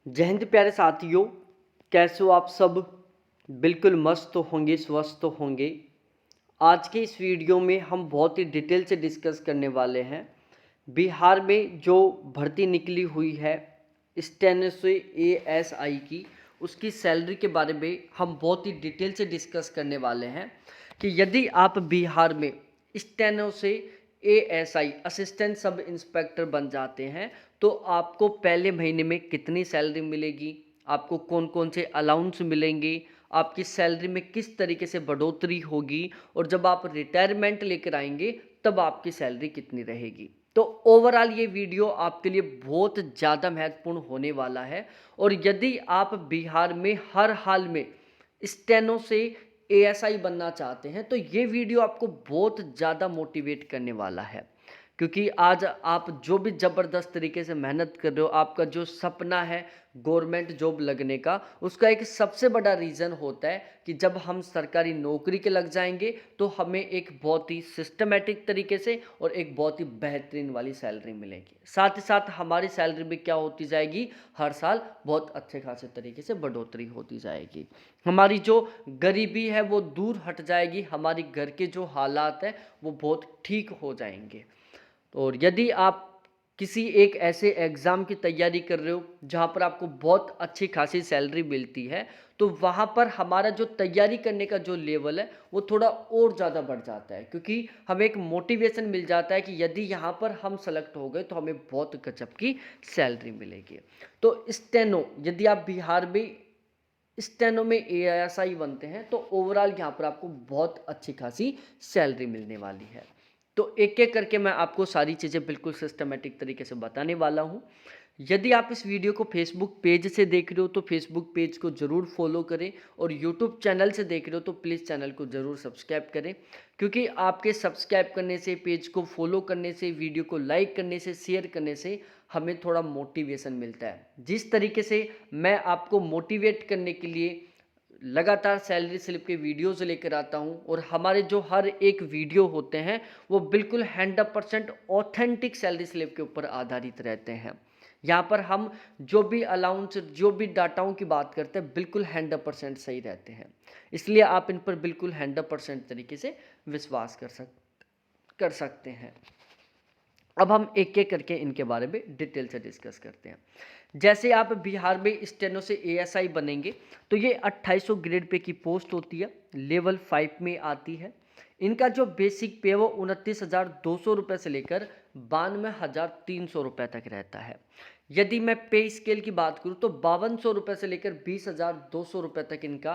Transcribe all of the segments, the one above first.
जय हिंद प्यारे साथियों, कैसे हो आप सब। बिल्कुल मस्त होंगे, स्वस्थ होंगे। आज के इस वीडियो में हम बहुत ही डिटेल से डिस्कस करने वाले हैं बिहार में जो भर्ती निकली हुई है स्टेनो से एएसआई की, उसकी सैलरी के बारे में हम बहुत ही डिटेल से डिस्कस करने वाले हैं कि यदि आप बिहार में स्टेनो से एएसआई असिस्टेंट सब इंस्पेक्टर बन जाते हैं तो आपको पहले महीने में कितनी सैलरी मिलेगी, आपको कौन कौन से अलाउंस मिलेंगे, आपकी सैलरी में किस तरीके से बढ़ोतरी होगी, और जब आप रिटायरमेंट लेकर आएंगे तब आपकी सैलरी कितनी रहेगी। तो ओवरऑल ये वीडियो आपके लिए बहुत ज़्यादा महत्वपूर्ण होने वाला है। और यदि आप बिहार में हर हाल में स्टेनो से एएसआई बनना चाहते हैं तो ये वीडियो आपको बहुत ज़्यादा मोटिवेट करने वाला है, क्योंकि आज आप जो भी ज़बरदस्त तरीके से मेहनत कर रहे हो, आपका जो सपना है गवर्नमेंट जॉब लगने का, उसका एक सबसे बड़ा रीज़न होता है कि जब हम सरकारी नौकरी के लग जाएंगे तो हमें एक बहुत ही सिस्टमेटिक तरीके से और एक बहुत ही बेहतरीन वाली सैलरी मिलेगी। साथ ही साथ हमारी सैलरी में क्या होती जाएगी, हर साल बहुत अच्छे खासे तरीके से बढ़ोतरी होती जाएगी। हमारी जो गरीबी है वो दूर हट जाएगी, हमारी घर के जो हालात हैं वो बहुत ठीक हो जाएंगे। और यदि आप किसी एक ऐसे एग्ज़ाम की तैयारी कर रहे हो जहाँ पर आपको बहुत अच्छी खासी सैलरी मिलती है, तो वहाँ पर हमारा जो तैयारी करने का जो लेवल है वो थोड़ा और ज़्यादा बढ़ जाता है, क्योंकि हमें एक मोटिवेशन मिल जाता है कि यदि यहाँ पर हम सेलेक्ट हो गए तो हमें बहुत गजब की सैलरी मिलेगी। तो स्टेनो, यदि आप बिहार में स्टेनो में एएसआई बनते हैं तो ओवरऑल यहाँ पर आपको बहुत अच्छी खासी सैलरी मिलने वाली है। तो एक एक करके मैं आपको सारी चीज़ें बिल्कुल सिस्टमेटिक तरीके से बताने वाला हूँ। यदि आप इस वीडियो को फेसबुक पेज से देख रहे हो तो फेसबुक पेज को ज़रूर फॉलो करें, और यूट्यूब चैनल से देख रहे हो तो प्लीज़ चैनल को ज़रूर सब्सक्राइब करें, क्योंकि आपके सब्सक्राइब करने से, पेज को फॉलो करने से, वीडियो को लाइक करने से, शेयर करने से हमें थोड़ा मोटिवेशन मिलता है। जिस तरीके से मैं आपको मोटिवेट करने के लिए लगातार सैलरी स्लिप के वीडियोज़ लेकर आता हूँ, और हमारे जो हर एक वीडियो होते हैं वो बिल्कुल 100% ऑथेंटिक सैलरी स्लिप के ऊपर आधारित रहते हैं। यहाँ पर हम जो भी अलाउंस, जो भी डाटाओं की बात करते हैं बिल्कुल 100% सही रहते हैं। इसलिए आप इन पर बिल्कुल 100% तरीके से विश्वास कर सकते हैं। अब हम एक एक करके इनके बारे में डिटेल से डिस्कस करते हैं। जैसे आप बिहार में स्टेनो से एएसआई बनेंगे तो ये 2800 ग्रेड पे की पोस्ट होती है, लेवल 5 में आती है। इनका जो बेसिक पे वो 29,200 रुपये से लेकर 92,300 रुपये तक रहता है। यदि मैं पे स्केल की बात करूँ तो 5200 रुपये से लेकर 20,200 रुपये तक इनका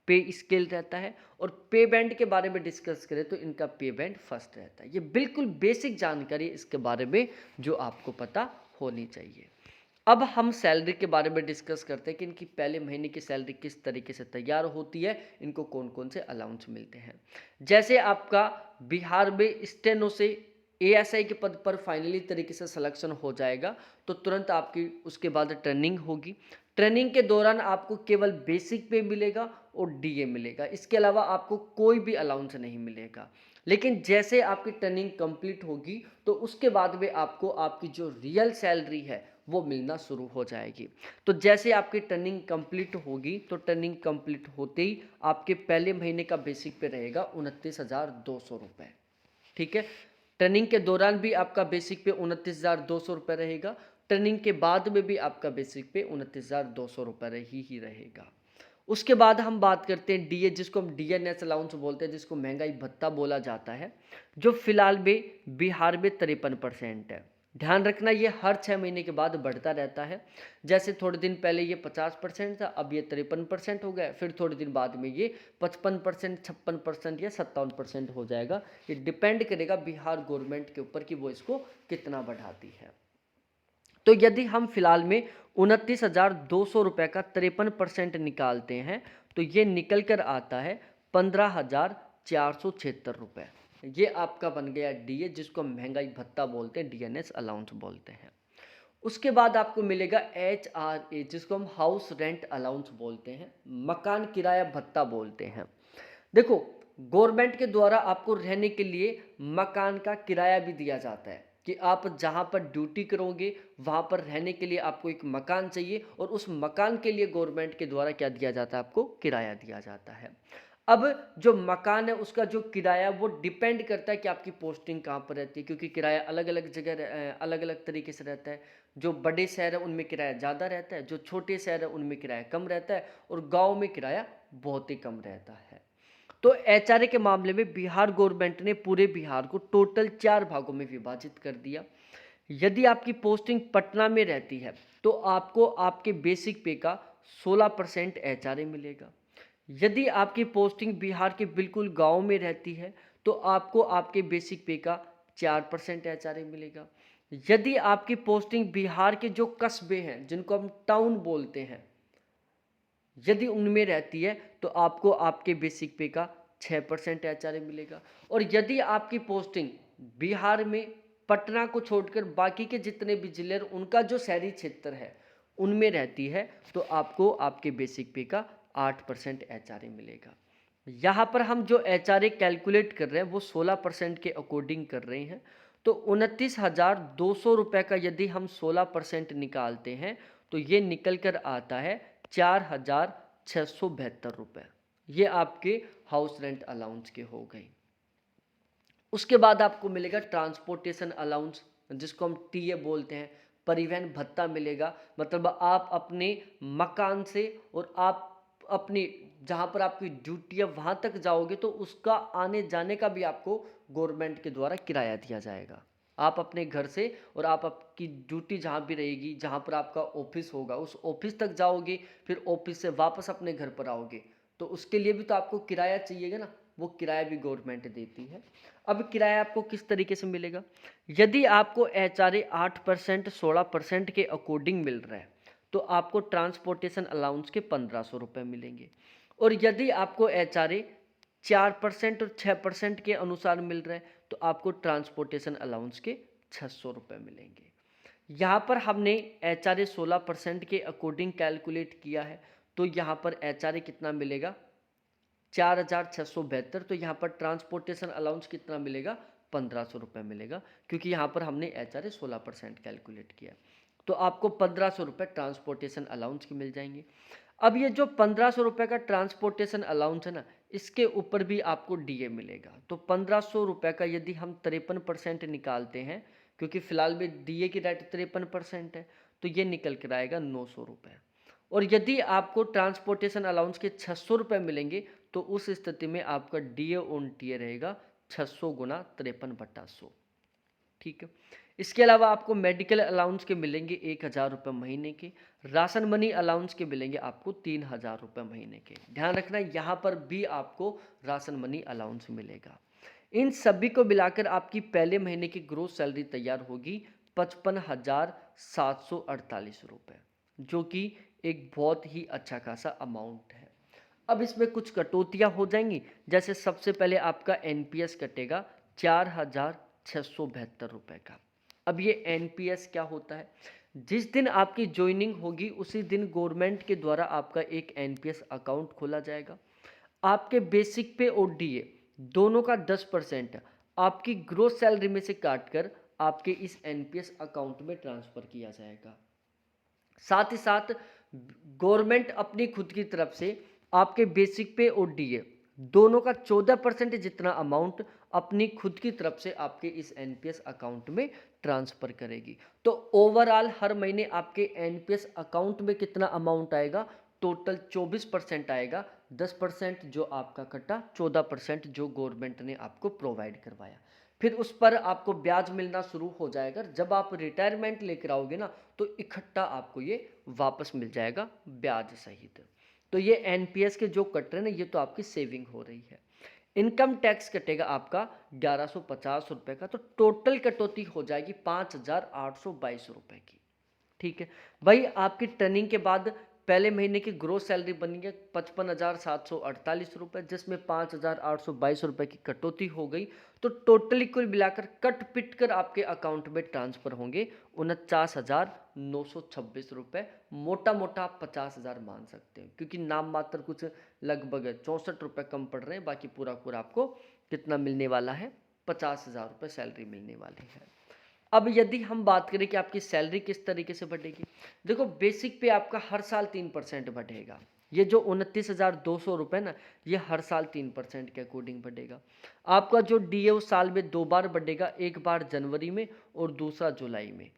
पे स्केल रहता है। और पे बैंड के बारे में डिस्कस करें तो इनका पे बैंड फर्स्ट रहता है। ये बिल्कुल बेसिक जानकारी इसके बारे में जो आपको पता होनी चाहिए। अब हम सैलरी के बारे में डिस्कस करते हैं कि इनकी पहले महीने की सैलरी किस तरीके से तैयार होती है, इनको कौन कौन से अलाउंस मिलते हैं। जैसे आपका बिहार में स्टेनो से एएसआई के पद पर फाइनली तरीके से सिलेक्शन हो जाएगा तो तुरंत आपकी उसके बाद ट्रेनिंग होगी। ट्रेनिंग के दौरान आपको केवल बेसिक पे मिलेगा और डीए मिलेगा, इसके अलावा आपको कोई भी अलाउंस नहीं मिलेगा। लेकिन जैसे आपकी ट्रेनिंग कंप्लीट होगी तो उसके बाद में आपको आपकी जो रियल सैलरी है वो मिलना शुरू हो जाएगी। तो जैसे आपकी ट्रेनिंग कंप्लीट होगी तो ट्रेनिंग कंप्लीट होते ही आपके पहले महीने का बेसिक पे रहेगा 29,200 रुपये। ठीक है, ट्रेनिंग के दौरान भी आपका बेसिक पे 29,200 रुपये रहेगा, ट्रेनिंग के बाद में भी आपका बेसिक पे 29,200 रुपये ही रहेगा। उसके बाद हम बात करते हैं डीए, जिसको हम डीएनएस अलाउंस बोलते हैं, जिसको महंगाई भत्ता बोला जाता है, जो फिलहाल में बिहार में 53% है। ध्यान रखना ये हर 6 महीने के बाद बढ़ता रहता है। जैसे थोड़े दिन पहले ये 50% था, अब ये 53% हो गया, फिर थोड़े दिन बाद में ये 55%, 56% या 57% हो जाएगा। ये डिपेंड करेगा बिहार गवर्नमेंट के ऊपर कि वो इसको कितना बढ़ाती है। तो यदि हम फिलहाल में 29,200 रुपये का 53% निकालते हैं तो ये निकल कर आता है 15,476 रुपये। ये आपका बन गया डीए, जिसको हम महंगाई भत्ता बोलते हैं, डीएनएस अलाउंस बोलते हैं। उसके बाद आपको मिलेगा एचआरए, जिसको हम हाउस रेंट अलाउंस बोलते हैं, मकान किराया भत्ता बोलते हैं। देखो, गवर्नमेंट के द्वारा आपको रहने के लिए मकान का किराया भी दिया जाता है। कि आप जहाँ पर ड्यूटी करोगे वहाँ पर रहने के लिए आपको एक मकान चाहिए और उस मकान के लिए गवर्नमेंट के द्वारा क्या दिया जाता है, आपको किराया दिया जाता है। अब जो मकान है उसका जो किराया वो डिपेंड करता है कि आपकी पोस्टिंग कहाँ पर रहती है, क्योंकि किराया अलग अलग जगह अलग अलग तरीके से रहता है। जो बड़े शहर है उनमें किराया ज़्यादा रहता है, जो छोटे शहर है उनमें किराया कम रहता है और गाँव में किराया बहुत ही कम रहता है। तो एचआरए के मामले में बिहार गवर्नमेंट ने पूरे बिहार को टोटल 4 भागों में विभाजित कर दिया। यदि आपकी पोस्टिंग पटना में रहती है तो आपको आपके बेसिक पे का 16% एचआरए मिलेगा। यदि आपकी पोस्टिंग बिहार के बिल्कुल गांव में रहती है तो आपको आपके बेसिक पे का 4% एचआरए मिलेगा। यदि आपकी पोस्टिंग बिहार के जो कस्बे हैं जिनको हम टाउन बोलते हैं, यदि उनमें रहती है तो आपको आपके बेसिक पे का 6% एचआरए मिलेगा। और यदि आपकी पोस्टिंग बिहार में पटना को छोड़कर बाकी के जितने भी जिले उनका जो शहरी क्षेत्र है उनमें रहती है तो आपको आपके बेसिक पे का 8% एचआरए मिलेगा। यहाँ पर हम जो एचआरए कैलकुलेट कर रहे हैं वो 16% के अकॉर्डिंग कर रहे हैं। तो 29,200 रुपये का यदि हम 16% निकालते हैं तो ये निकल कर आता है 4,672 रुपये। ये आपके हाउस रेंट अलाउंस के हो गए। उसके बाद आपको मिलेगा ट्रांसपोर्टेशन अलाउंस, जिसको हम टीए बोलते हैं, परिवहन भत्ता मिलेगा। मतलब आप अपने मकान से और आप अपनी जहाँ पर आपकी ड्यूटी है वहाँ तक जाओगे तो उसका आने जाने का भी आपको गवर्नमेंट के द्वारा किराया दिया जाएगा। आप अपने घर से और आप आपकी ड्यूटी जहाँ भी रहेगी, जहाँ पर आपका ऑफिस होगा उस ऑफिस तक जाओगे, फिर ऑफिस से वापस अपने घर पर आओगे तो उसके लिए भी तो आपको किराया चाहिएगा ना, वो किराया भी गवर्नमेंट देती है। अब किराया आपको किस तरीके से मिलेगा? यदि आपको एचआरए 8% 16% के अकॉर्डिंग मिल रहा है तो आपको ट्रांसपोर्टेशन अलाउंस के 1,500 रुपये मिलेंगे। और यदि आपको एचआरए 4% और 6% के अनुसार मिल रहा है तो आपको ट्रांसपोर्टेशन अलाउंस के 600 रुपये मिलेंगे। यहाँ पर हमने एचआरए 16% के अकॉर्डिंग कैलकुलेट किया है तो यहाँ पर एचआरए कितना मिलेगा? 4,672। तो यहाँ पर ट्रांसपोर्टेशन अलाउंस कितना मिलेगा? 1,500 रुपये मिलेगा, क्योंकि यहाँ पर हमने एचआरए 16% कैलकुलेट किया। तो आपको 1,500 रुपये ट्रांसपोर्टेशन अलाउंस के मिल जाएंगे। अब ये जो 1,500 रुपये का ट्रांसपोर्टेशन अलाउंस है ना, इसके ऊपर भी आपको डीए मिलेगा। तो 1,500 रुपये का यदि हम 53% निकालते हैं, क्योंकि फिलहाल में डीए की रेट 53% है, तो ये निकल कर आएगा 900 रुपये। और यदि आपको ट्रांसपोर्टेशन अलाउंस के 600 रुपये मिलेंगे तो उस स्थिति में आपका डीए ऑन टीए रहेगा 600 गुना 53/100। ठीक है। इसके अलावा आपको मेडिकल अलाउंस के मिलेंगे 1,000 रुपये महीने के। राशन मनी अलाउंस के मिलेंगे आपको 3,000 रुपये महीने के। ध्यान रखना यहाँ पर भी आपको राशन मनी अलाउंस मिलेगा। इन सभी को मिलाकर आपकी पहले महीने की ग्रोस सैलरी तैयार होगी 55,748 रुपये, जो कि एक बहुत ही अच्छा खासा अमाउंट है। अब इसमें कुछ कटौतियाँ हो जाएंगी। जैसे सबसे पहले आपका एनपीएस कटेगा 4,672 रुपये का। अब ये एनपीएस क्या होता है? जिस दिन आपकी ज्वाइनिंग होगी उसी दिन गवर्नमेंट के द्वारा आपका एक एनपीएस अकाउंट खोला जाएगा। आपके बेसिक पे और डीए दोनों का 10% आपकी ग्रोस सैलरी में से काटकर आपके इस एनपीएस अकाउंट में ट्रांसफ़र किया जाएगा। साथ ही साथ गवर्नमेंट अपनी खुद की तरफ से आपके बेसिक पे और डीए दोनों का 14% जितना अमाउंट अपनी खुद की तरफ से आपके इस एनपीएस अकाउंट में ट्रांसफ़र करेगी। तो ओवरऑल हर महीने आपके एनपीएस अकाउंट में कितना अमाउंट आएगा? टोटल 24% आएगा। 10% जो आपका कटा, 14% जो गवर्नमेंट ने आपको प्रोवाइड करवाया। फिर उस पर आपको ब्याज मिलना शुरू हो जाएगा। जब आप रिटायरमेंट लेकर आओगे ना तो इकट्ठा आपको ये वापस मिल जाएगा ब्याज सहित। तो ये एनपीएस के जो कट रहे हैं ना, ये तो आपकी सेविंग हो रही है। इनकम टैक्स कटेगा आपका 1,150 रुपये का, तो टोटल कटौती हो जाएगी 5,822 रुपये की। ठीक है भाई। आपकी टर्निंग के बाद पहले महीने की ग्रोस सैलरी बनी है 55,748 रुपये, जिसमें 5,822 रुपये की कटौती हो गई। तो टोटली कुल मिलाकर कट पिट कर आपके अकाउंट में ट्रांसफ़र होंगे 49,926 रुपये। मोटा मोटा आप 50,000 मान सकते हैं, क्योंकि नाम मात्र कुछ लगभग 64 रुपये कम पड़ रहे हैं। बाकी पूरा पूरा आपको कितना मिलने वाला है? 50,000 रुपये सैलरी मिलने वाली है। अब यदि हम बात करें कि आपकी सैलरी किस तरीके से बढ़ेगी, देखो बेसिक पे आपका हर साल 3% बढ़ेगा। ये जो 29,200 रुपये ना, ये हर साल 3% के अकॉर्डिंग बढ़ेगा। आपका जो डी है वो साल में 2 बार बढ़ेगा, एक बार जनवरी में और दूसरा जुलाई में।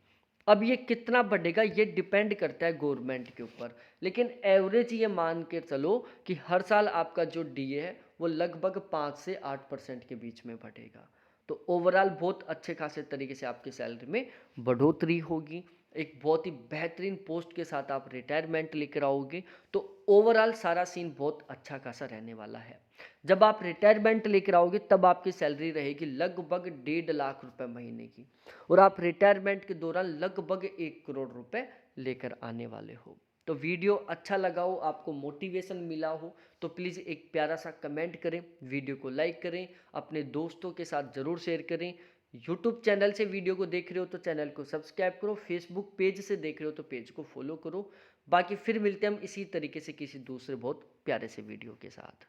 अब ये कितना बढ़ेगा ये डिपेंड करता है गवर्नमेंट के ऊपर, लेकिन एवरेज ये मान के चलो कि हर साल आपका जो डी है वो लगभग 5 से 8% के बीच में बढ़ेगा। तो ओवरऑल बहुत अच्छे खासे तरीके से आपकी सैलरी में बढ़ोतरी होगी, एक बहुत ही बेहतरीन पोस्ट के साथ आप रिटायरमेंट लेकर आओगे। तो ओवरऑल सारा सीन बहुत अच्छा खासा रहने वाला है। जब आप रिटायरमेंट लेकर आओगे तब आपकी सैलरी रहेगी लगभग 1.5 लाख रुपए महीने की, और आप रिटायरमेंट के दौरान लगभग 1 करोड़ रुपए लेकर आने वाले हो। तो वीडियो अच्छा लगा हो, आपको मोटिवेशन मिला हो, तो प्लीज़ एक प्यारा सा कमेंट करें, वीडियो को लाइक करें, अपने दोस्तों के साथ ज़रूर शेयर करें। यूट्यूब चैनल से वीडियो को देख रहे हो तो चैनल को सब्सक्राइब करो, फेसबुक पेज से देख रहे हो तो पेज को फॉलो करो। बाकी फिर मिलते हैं हम इसी तरीके से किसी दूसरे बहुत प्यारे से वीडियो के साथ।